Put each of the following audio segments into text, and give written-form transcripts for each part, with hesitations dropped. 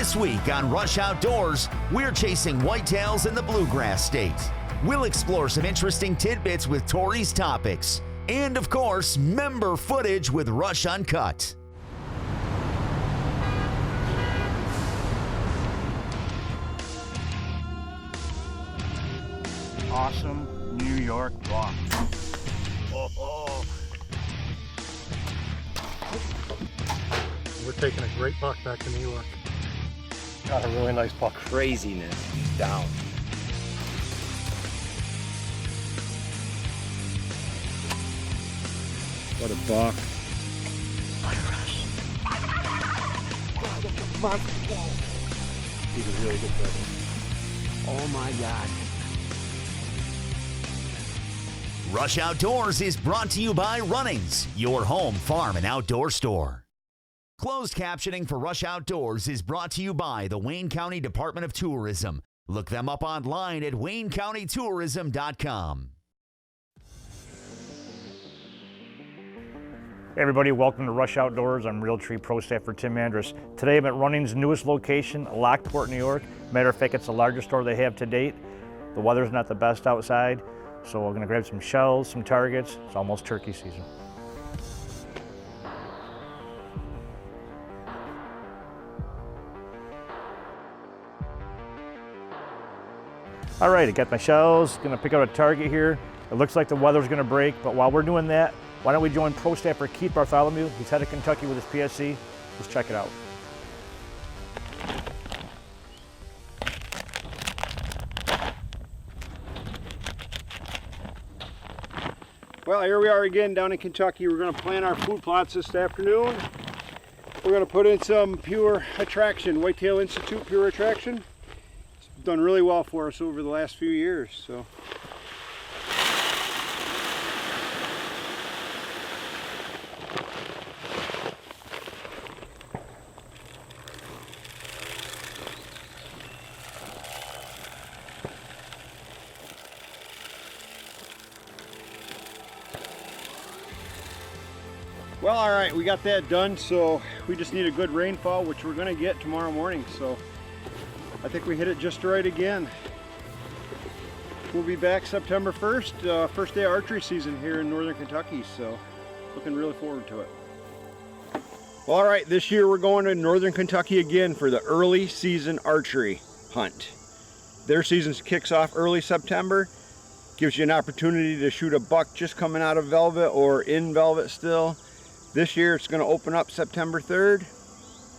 This week on Rush Outdoors, we're chasing whitetails in the bluegrass state. We'll explore some interesting tidbits with Tori's topics. And of course, member footage with Rush Uncut. Awesome New York buck. Oh. We're taking a great buck back to New York. Got a really nice buck. Craziness down. What a buck. He's a really good present. Oh my God. Rush Outdoors is brought to you by Runnings, your home, farm, and outdoor store. Closed captioning for Rush Outdoors is brought to you by the Wayne County Department of Tourism. Look them up online at waynecountytourism.com. Hey everybody, welcome to Rush Outdoors. I'm Realtree Pro Staffer Tim Andrus. Today I'm at Running's newest location, Lockport, New York. Matter of fact, it's the largest store they have to date. The weather's not the best outside, so we're gonna grab some shells, some targets. It's almost turkey season. All right, I got my shells, gonna pick out a target here. It looks like the weather's gonna break, but while we're doing that, why don't we join Pro Staffer Keith Bartholomew? He's headed to Kentucky with his PSC. Let's check it out. Well, here we are again down in Kentucky. We're gonna plant our food plots this afternoon. We're gonna put in some pure attraction, Whitetail Institute pure attraction. It's done really well for us over the last few years, so. Well, all right, we got that done, so we just need a good rainfall, which we're gonna get tomorrow morning, so I think we hit it just right again. We'll be back September 1st, first day of archery season here in northern Kentucky, so looking really forward to it. Well, all right, this year we're going to northern Kentucky again for the early season archery hunt. Their season kicks off early September, gives you an opportunity to shoot a buck just coming out of velvet or in velvet still. This year it's going to open up September 3rd,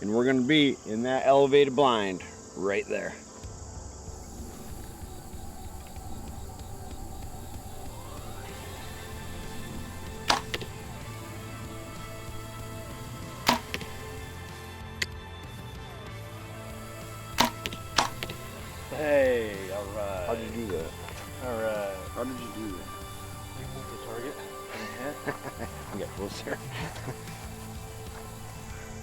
and we're going to be in that elevated blind right there. Hey, all right. How did you do that? All right. How did you do that? We move the target. Get closer.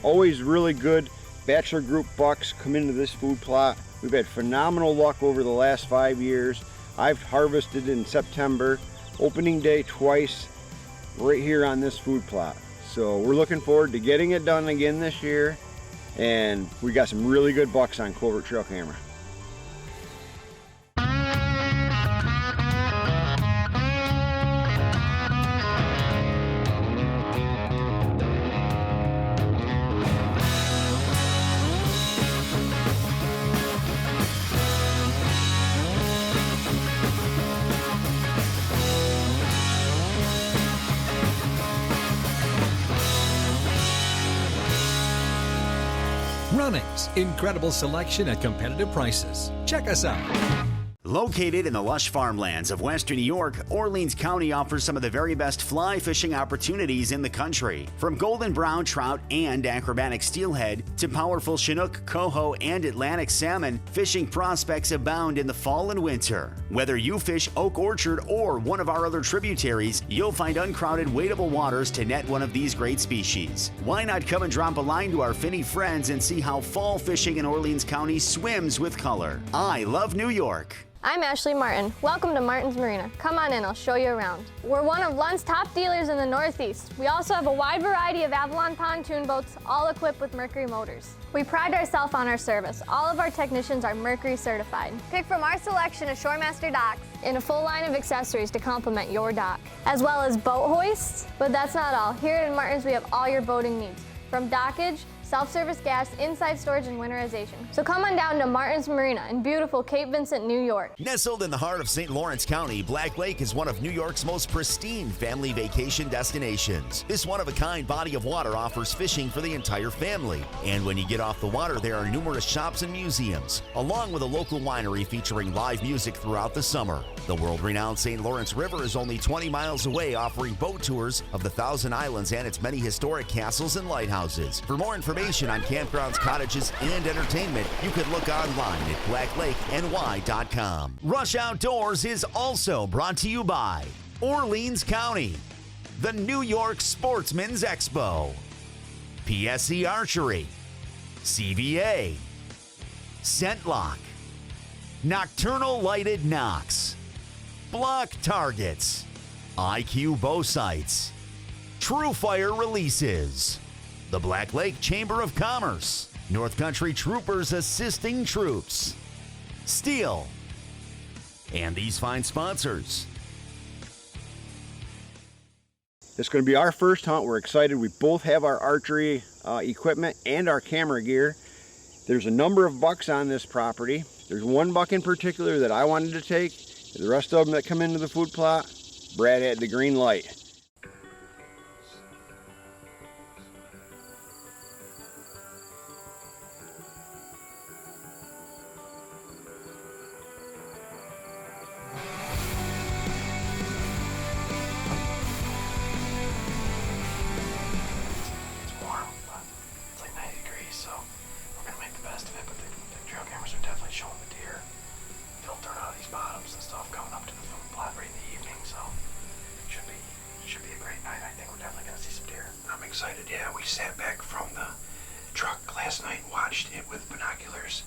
Always really good bachelor group bucks come into this food plot. We've had phenomenal luck over the last 5 years. I've harvested in September, opening day twice, right here on this food plot. So we're looking forward to getting it done again this year, and we got some really good bucks on covert trail camera. Runnings, incredible selection at competitive prices. Check us out. Located in the lush farmlands of western New York, Orleans County offers some of the very best fly fishing opportunities in the country. From golden brown trout and acrobatic steelhead to powerful Chinook, coho, and Atlantic salmon, fishing prospects abound in the fall and winter. Whether you fish Oak Orchard or one of our other tributaries, you'll find uncrowded, wadeable waters to net one of these great species. Why not come and drop a line to our finny friends and see how fall fishing in Orleans County swims with color? I love New York. I'm Ashley Martin. Welcome to Martin's Marina. Come on in, I'll show you around. We're one of Lund's top dealers in the Northeast. We also have a wide variety of Avalon pontoon boats, all equipped with Mercury motors. We pride ourselves on our service. All of our technicians are Mercury certified. Pick from our selection of Shoremaster docks and a full line of accessories to complement your dock, as well as boat hoists. But that's not all. Here at Martin's, we have all your boating needs, from dockage, self-service gas, inside storage, and winterization. So come on down to Martin's Marina in beautiful Cape Vincent, New York. Nestled in the heart of St. Lawrence County, Black Lake is one of New York's most pristine family vacation destinations. This one-of-a-kind body of water offers fishing for the entire family. And when you get off the water, there are numerous shops and museums, along with a local winery featuring live music throughout the summer. The world-renowned St. Lawrence River is only 20 miles away, offering boat tours of the Thousand Islands and its many historic castles and lighthouses. For more information on campgrounds, cottages, and entertainment, you can look online at blacklakeny.com. Rush Outdoors is also brought to you by Orleans County, the New York Sportsman's Expo, PSC Archery, CVA, Scentlock, Nocturnal Lighted Knocks, Block Targets, IQ Bow Sights, True Fire Releases, the Black Lake Chamber of Commerce, North Country Troopers Assisting Troops, Steel, and these fine sponsors. It's going to be our first hunt. We're excited. We both have our archery equipment and our camera gear. There's a number of bucks on this property. There's one buck in particular that I wanted to take. The rest of them that come into the food plot, Brad had the green light. Excited, yeah. We sat back from the truck last night, watched it with binoculars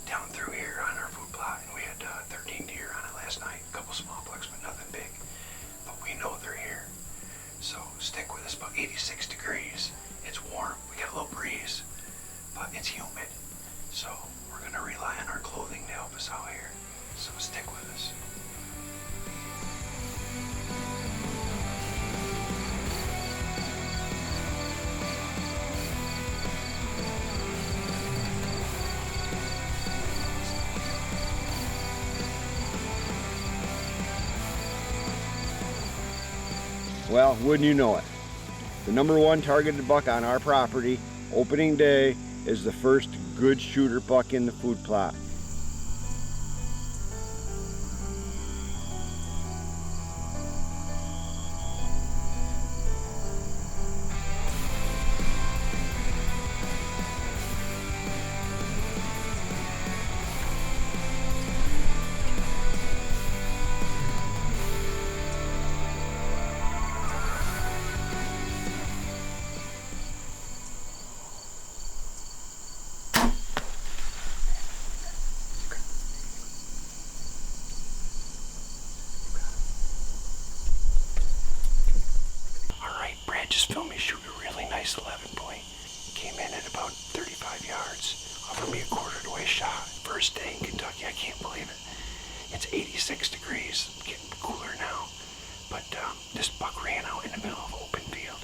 down through here on our food plot, and we had 13 deer on it last night. A couple small bucks, but nothing big. But we know they're here, so stick with us. About 86 degrees. It's warm. We got a little breeze, but it's humid. So we're gonna rely on our clothing to help us out here. So stick with us. Well, wouldn't you know it? The #1 targeted buck on our property, opening day, is the first good shooter buck in the food plot. Just filmed me shoot a really nice 11 point. Came in at about 35 yards. Offered me a quarter-to-way shot. First day in Kentucky, I can't believe it. It's 86 degrees, getting cooler now. But this buck ran out in the middle of open field.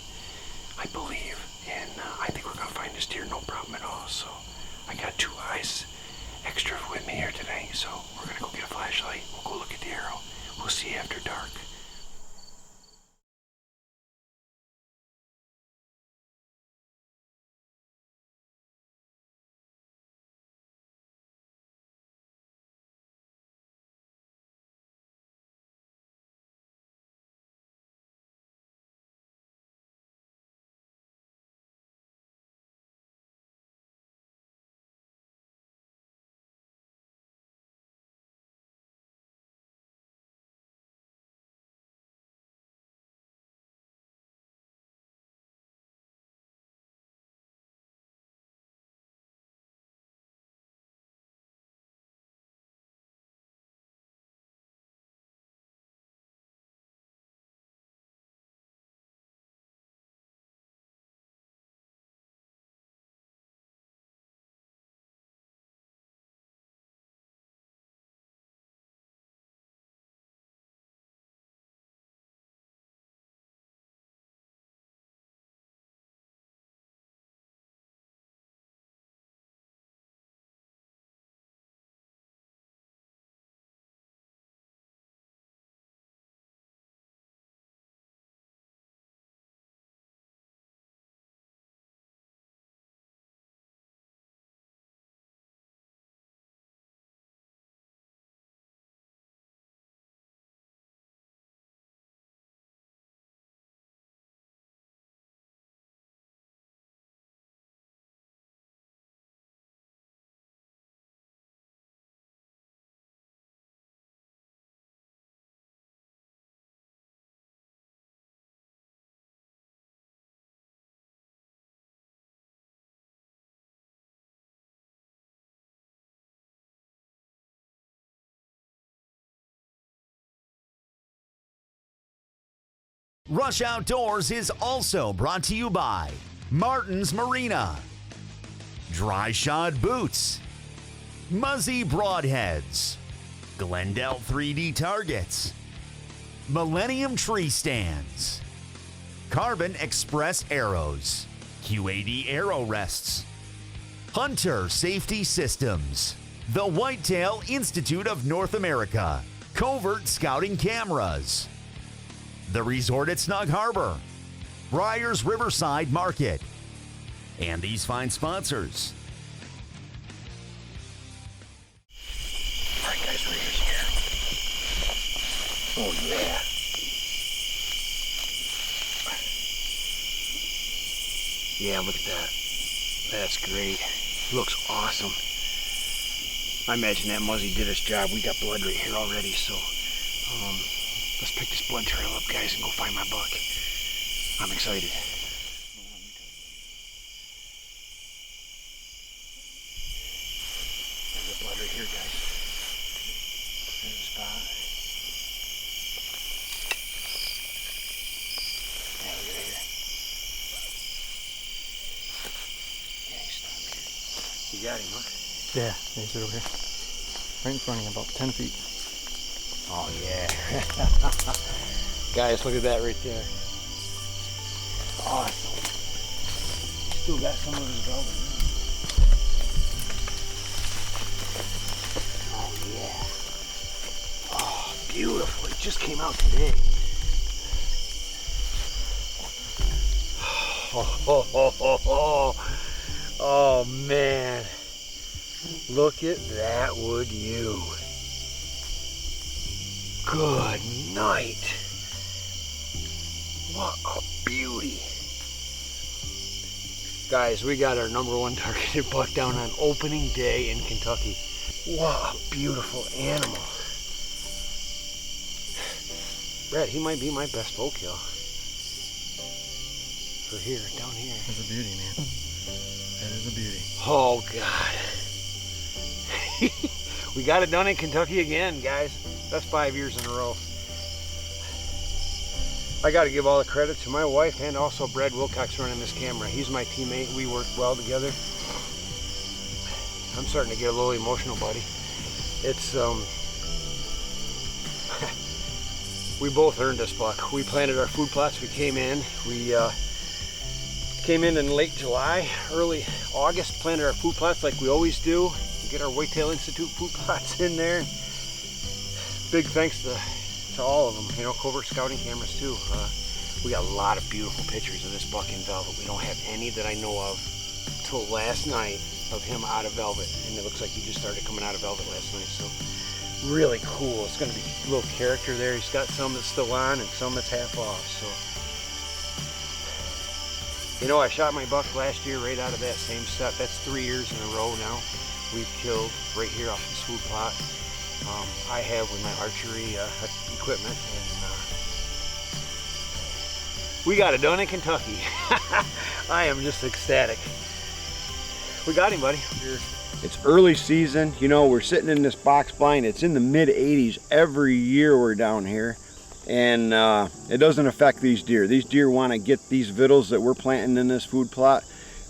I believe, and I think we're gonna find this deer no problem at all. So I got 2 eyes extra with me here today. So we're gonna go get a flashlight. We'll go look at the arrow. We'll see you after dark. Rush Outdoors is also brought to you by Martin's Marina, Dry Shod Boots, Muzzy Broadheads, Glendale 3D Targets, Millennium Tree Stands, Carbon Express Arrows, QAD Arrow Rests, Hunter Safety Systems, the Whitetail Institute of North America, Covert Scouting Cameras, the Resort at Snug Harbor, Briars Riverside Market, and these fine sponsors. All right, guys, we're here. Oh, yeah. Yeah, look at that. That's great. Looks awesome. I imagine that Muzzy did his job. We got blood right here already, so let's pick this blood trail up, guys, and go find my buck. I'm excited. There's the blood right here, guys. There's the spot. Yeah, look at it here. Yeah, he's stopped here. You got him, huh? Yeah, he's over here. Right in front of you, about 10 feet. Oh, yeah. Guys, look at that right there. Awesome. Still got some of his velvet. Oh, yeah. Oh, beautiful. It just came out today. Oh, man. Look at that, would you? Good night. What a beauty. Guys, we got our #1 targeted buck down on opening day in Kentucky. What a beautiful animal. Brad, he might be my best bow kill. For here, down here. That's a beauty, man. That is a beauty. Oh, God. We got it done in Kentucky again, guys. That's 5 years in a row. I got to give all the credit to my wife and also Brad Wilcox running this camera. He's my teammate. We work well together. I'm starting to get a little emotional, buddy. It's, we both earned this buck. We planted our food plots. We came in. We came in late July, early August, planted our food plots like we always do. Get our Whitetail Institute food plots in there. Big thanks to all of them, you know, covert scouting cameras too. We got a lot of beautiful pictures of this buck in velvet. We don't have any that I know of till last night of him out of velvet, and it looks like he just started coming out of velvet last night, so really cool. It's gonna be a little character there. He's got some that's still on and some that's half off, so. You know, I shot my buck last year right out of that same set. That's 3 years in a row now. We've killed right here off this food plot. I have with my archery equipment, and we got it done in Kentucky. I am just ecstatic. We got him, buddy. It's early season. You know, we're sitting in this box blind. It's in the mid-80s every year we're down here, and it doesn't affect these deer. These deer want to get these vittles that we're planting in this food plot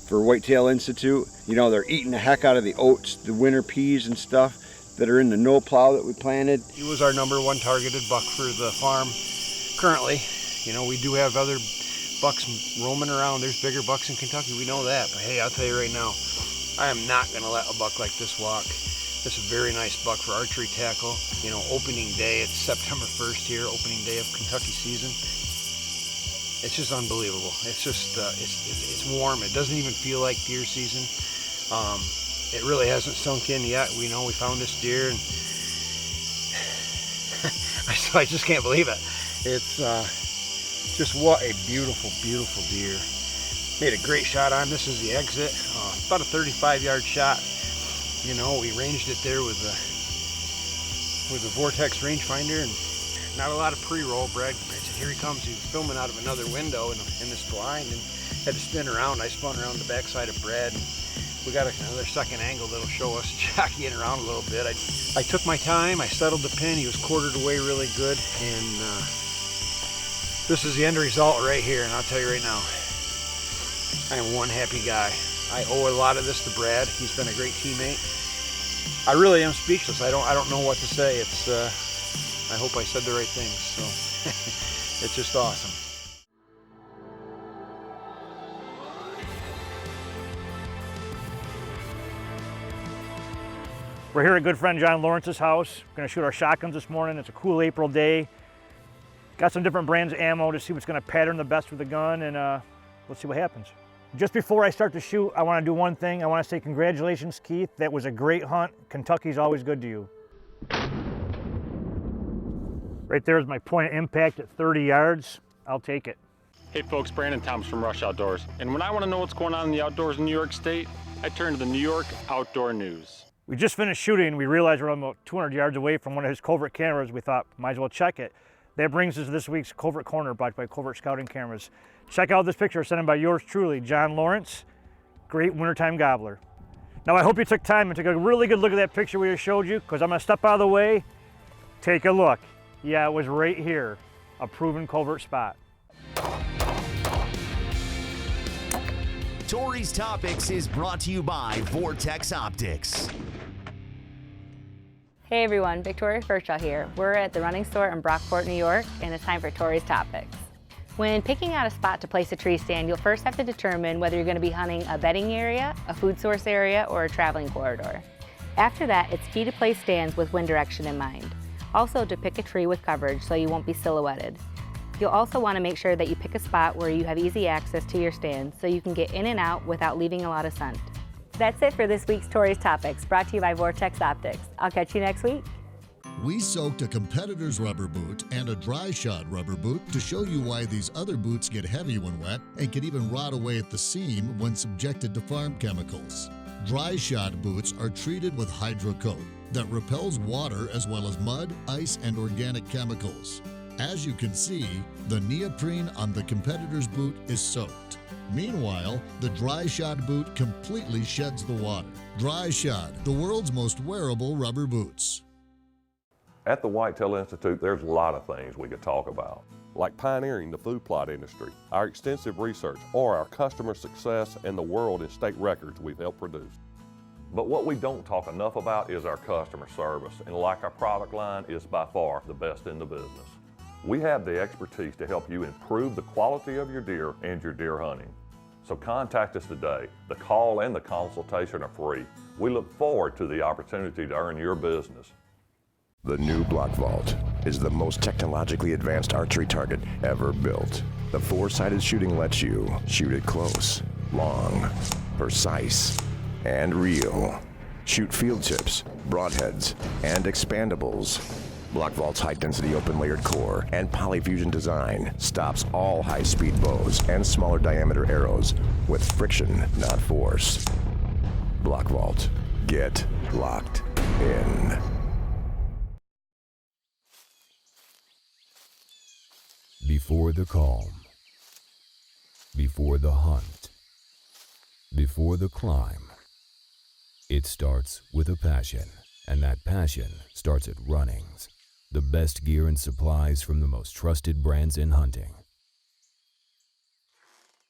for Whitetail Institute. You know, they're eating the heck out of the oats, the winter peas and stuff that are in the no plow that we planted. He was our #1 targeted buck for the farm currently. You know, we do have other bucks roaming around. There's bigger bucks in Kentucky, we know that. But hey, I'll tell you right now, I am not gonna let a buck like this walk. This is a very nice buck for archery tackle. You know, opening day, it's September 1st here, opening day of Kentucky season. It's just unbelievable. It's just, it's warm. It doesn't even feel like deer season. It really hasn't sunk in yet. We know we found this deer, and I just can't believe it. It's just what a beautiful, beautiful deer. Made a great shot on. This is the exit. About a 35-yard shot. You know, we ranged it there with the Vortex rangefinder, and not a lot of pre-roll. Brad said, here he comes. He was filming out of another window in this blind, and had to spin around. I spun around the backside of Brad, and we got another second angle that'll show us jockeying around a little bit. I took my time. I settled the pin. He was quartered away really good, and This is the end result right here, and I'll tell you right now, I am one happy guy. I owe a lot of this to Brad. He's been a great teammate. I really am speechless. I don't know what to say. It's I hope I said the right things. So it's just awesome. We're here at good friend John Lawrence's house. We're gonna shoot our shotguns this morning. It's a cool April day. Got some different brands of ammo to see what's gonna pattern the best with the gun, and let's see what happens. Just before I start to shoot, I wanna do one thing. I wanna say congratulations, Keith. That was a great hunt. Kentucky's always good to you. Right there is my point of impact at 30 yards. I'll take it. Hey folks, Brandon Thomas from Rush Outdoors. And when I wanna know what's going on in the outdoors in New York State, I turn to the New York Outdoor News. We just finished shooting. We realized we're about 200 yards away from one of his covert cameras. We thought, might as well check it. That brings us to this week's Covert Corner brought by Covert Scouting Cameras. Check out this picture sent in by yours truly, John Lawrence. Great wintertime gobbler. Now I hope you took time and took a really good look at that picture we just showed you, because I'm gonna step out of the way. Take a look. Yeah, it was right here, a proven covert spot. Tori's Topics is brought to you by Vortex Optics. Hey everyone, Victoria Fairchild here. We're at the running store in Brockport, New York, and it's time for Tori's Topics. When picking out a spot to place a tree stand, you'll first have to determine whether you're going to be hunting a bedding area, a food source area, or a traveling corridor. After that, it's key to place stands with wind direction in mind. Also to pick a tree with coverage so you won't be silhouetted. You'll also want to make sure that you pick a spot where you have easy access to your stand so you can get in and out without leaving a lot of scent. That's it for this week's Tori's Topics, brought to you by Vortex Optics. I'll catch you next week. We soaked a competitor's rubber boot and a dry shod rubber boot to show you why these other boots get heavy when wet and can even rot away at the seam when subjected to farm chemicals. Dry shod boots are treated with HydroCoat that repels water as well as mud, ice, and organic chemicals. As you can see, the neoprene on the competitor's boot is soaked. Meanwhile, the dry shod boot completely sheds the water. Dry shod, the world's most wearable rubber boots. At the Whitetail Institute, there's a lot of things we could talk about, like pioneering the food plot industry, our extensive research, or our customer success and the world and state records we've helped produce. But what we don't talk enough about is our customer service, and like our product line, is by far the best in the business. We have the expertise to help you improve the quality of your deer and your deer hunting. So contact us today. The call and the consultation are free. We look forward to the opportunity to earn your business. The new Block Vault is the most technologically advanced archery target ever built. The four-sided shooting lets you shoot it close, long, precise, and real. Shoot field tips, broadheads, and expandables. Block Vault's high-density open-layered core and polyfusion design stops all high-speed bows and smaller diameter arrows with friction, not force. Block Vault. Get locked in. Before the calm, before the hunt, before the climb, it starts with a passion, and that passion starts at Runnings. The best gear and supplies from the most trusted brands in hunting.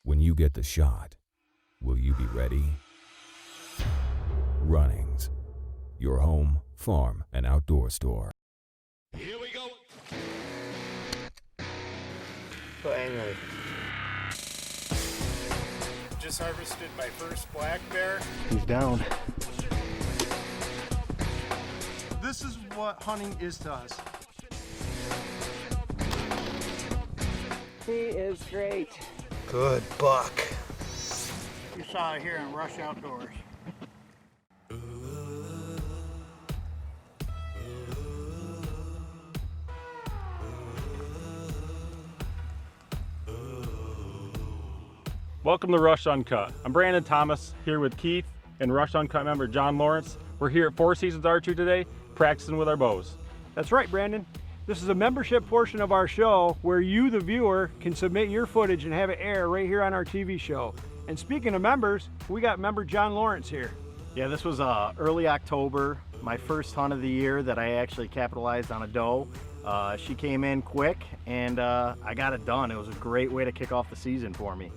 When you get the shot, will you be ready? Runnings, your home, farm, and outdoor store. Here we go. Finally. Just harvested my first black bear. He's down. This is what hunting is to us. He is great. Good buck. You saw it here in Rush Outdoors. Welcome to Rush Uncut. I'm Brandon Thomas here with Keith and Rush Uncut member John Lawrence. We're here at Four Seasons Archery today, practicing with our bows. That's right, Brandon. This is a membership portion of our show where you, the viewer, can submit your footage and have it air right here on our TV show. And speaking of members, we got member John Lawrence here. Yeah, this was early October, my first hunt of the year that I actually capitalized on a doe. She came in quick, and I got it done. It was a great way to kick off the season for me.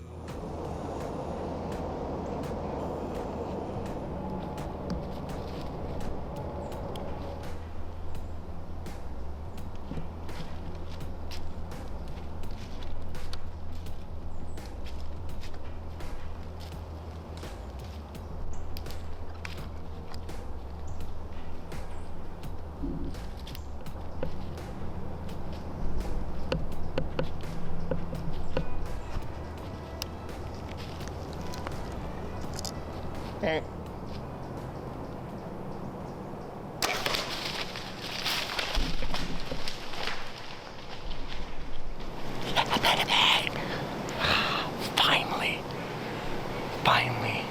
Hey. Finally.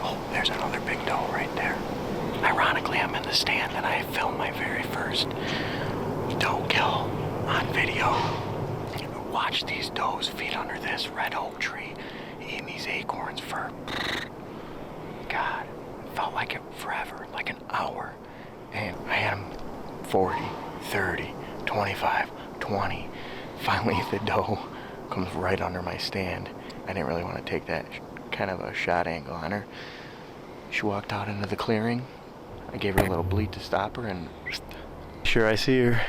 Oh, there's another big doe right there. Ironically, I'm in the stand and I filmed my very first doe kill on video. Watch these does feed under this red oak tree, eating these acorns for, God, it felt like it forever, like an hour. And I had them 40, 30, 25, 20. Finally, the doe comes right under my stand. I didn't really want to take that kind of a shot angle on her. She walked out into the clearing. I gave her a little bleat to stop her, and sure I see her.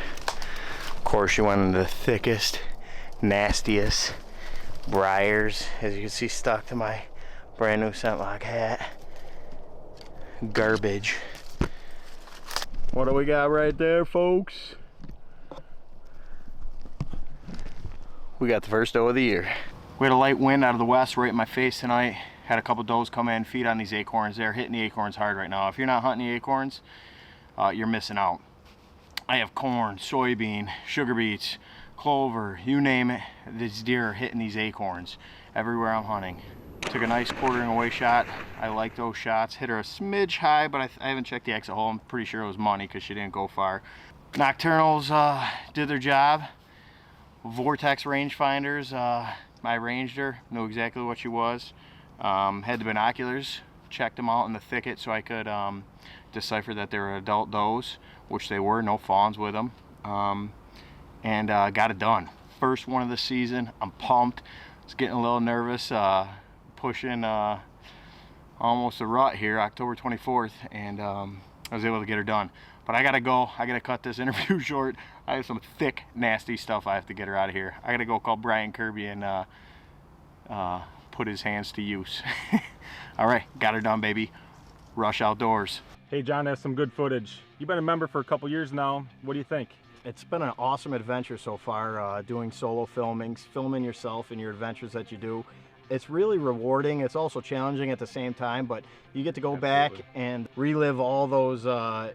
Of course, she went into the thickest, nastiest briars, as you can see, stuck to my brand new scentlock hat. Garbage. What do we got right there, folks? We got the first doe of the year. We had a light wind out of the west right in my face tonight. Had a couple does come in, feed on these acorns. They're hitting the acorns hard right now. If you're not hunting the acorns, you're missing out. I have corn, soybean, sugar beets, clover, you name it. These deer are hitting these acorns everywhere I'm hunting. Took a nice quartering away shot. I like those shots. Hit her a smidge high, but I haven't checked the exit hole. I'm pretty sure it was money because she didn't go far. Nocturnals did their job. Vortex rangefinders, I ranged her, knew exactly what she was. Had the binoculars, checked them out in the thicket so I could decipher that they were adult does, which they were, no fawns with them. And got it done. First one of the season. I'm pumped. I was getting a little nervous, pushing almost a rut here, October 24th, and I was able to get her done. But I gotta go. I gotta cut this interview short. I have some thick, nasty stuff I have to get her out of here. I gotta go call Brian Kirby and put his hands to use. All right, got her done, baby. Rush Outdoors. Hey, John has some good footage. You've been a member for a couple years now. What do you think? It's been an awesome adventure so far, doing solo filmings, filming yourself and your adventures that you do. It's really rewarding. It's also challenging at the same time, but you get to go back and relive all those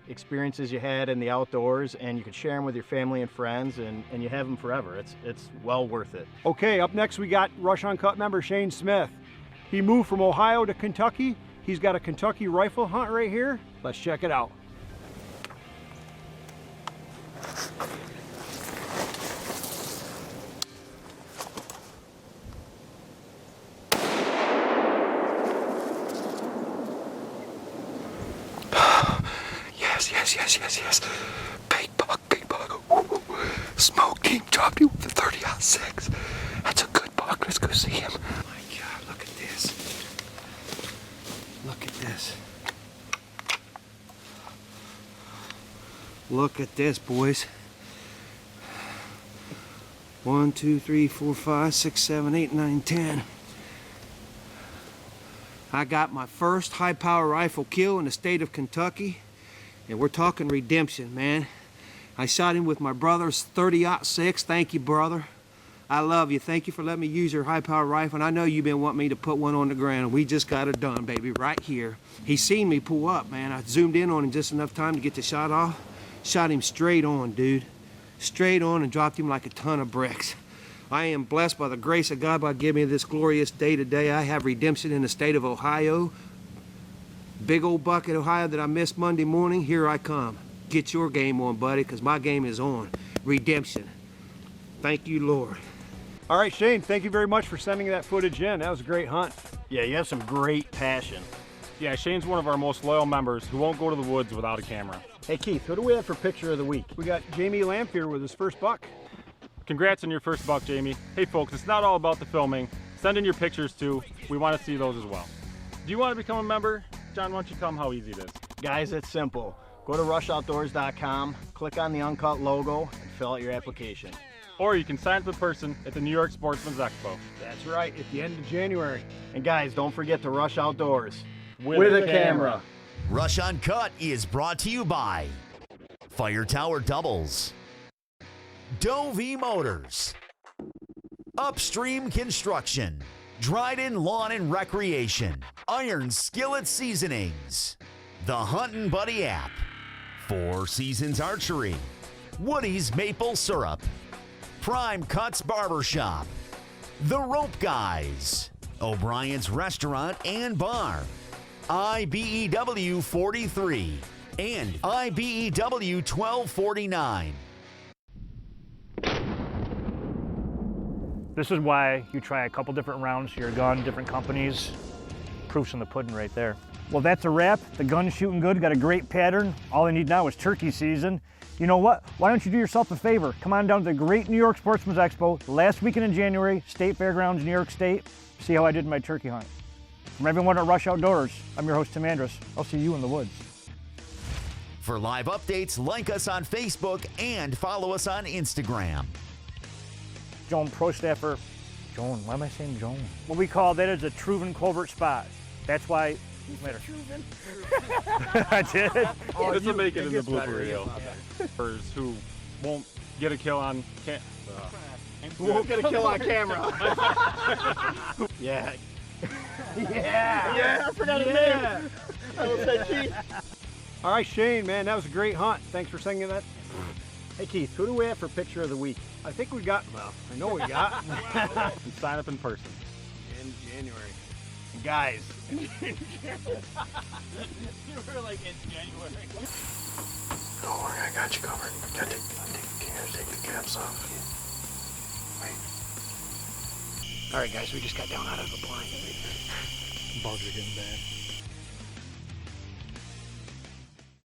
experiences you had in the outdoors, and you can share them with your family and friends, and you have them forever. It's well worth it. Okay, up next we got Rush Uncut member Shane Smith. He moved from Ohio to Kentucky. He's got a Kentucky rifle hunt right here. Let's check it out. Yes. Big buck. Ooh. Smoke King dropped you with the 30-06. That's a good buck. Let's go see him. Oh my God, look at this. Look at this. Look at this, boys. 1, 2, 3, 4, 5, 6, 7, 8, 9, 10. I got my first high-power rifle kill in the state of Kentucky. And we're talking redemption, man. I shot him with my brother's 30-06. Thank you, brother. I love you. Thank you for letting me use your high-power rifle. And I know you've been wanting me to put one on the ground. We just got it done, baby, right here. He seen me pull up, man. I zoomed in on him just enough time to get the shot off. Shot him straight on, dude. Straight on, and dropped him like a ton of bricks. I am blessed by the grace of God by giving me this glorious day today. I have redemption in the state of Ohio. Big old bucket, Ohio, that I missed Monday morning. Here I come. Get your game on, buddy, because my game is on. Redemption. Thank you, Lord. All right, Shane, thank you very much for sending that footage in. That was a great hunt. Yeah, you have some great passion. Yeah, Shane's one of our most loyal members who won't go to the woods without a camera. Hey Keith, who do we have for picture of the week? We got Jamie Lamphere with his first buck. Congrats on your first buck, Jamie. Hey folks, it's not all about the filming. Send in your pictures too. We want to see those as well. Do you want to become a member? John, why don't you tell them how easy it is? Guys, it's simple. Go to RushOutdoors.com, click on the Uncut logo, and fill out your application. Or you can sign up in person at the New York Sportsman's Expo. That's right, at the end of January. And guys, don't forget to rush outdoors. With a camera. Rush Uncut is brought to you by Fire Tower Doubles, Dovey Motors, Upstream Construction, Dryden Lawn and Recreation, Iron Skillet Seasonings, the Huntin' Buddy app, Four Seasons Archery, Woody's Maple Syrup, Prime Cuts Barbershop, The Rope Guys, O'Brien's Restaurant and Bar, IBEW 43, and IBEW 1249. This is why you try a couple different rounds to your gun, different companies. Proof's in the pudding right there. Well, that's a wrap. The gun's shooting good, got a great pattern. All I need now is turkey season. You know what? Why don't you do yourself a favor? Come on down to the Great New York Sportsman's Expo, last weekend in January, State Fairgrounds, New York State. See how I did in my turkey hunt. From everyone at Rush Outdoors, I'm your host, Tim Andrus. I'll see you in the woods. For live updates, like us on Facebook and follow us on Instagram. Joan Pro Staffer, Joan, why am I saying Joan? What we call that is a Truven covert spot. That's why, later. I did. Oh, this will make it in the blooper reel. Who won't get a kill on Who won't get a kill on camera. Yeah. Yeah, I forgot his name. I will say Keith. All right, Shane, man, that was a great hunt. Thanks for singing that. Hey, Keith, who do we have for picture of the week? I think we got, well, I know we got. and sign up in person. In January. And guys. You were like, in January. Don't worry, I got you covered. Gotta take the caps off. Wait. All right, guys, we just got down out of the blind. Bugs are getting bad.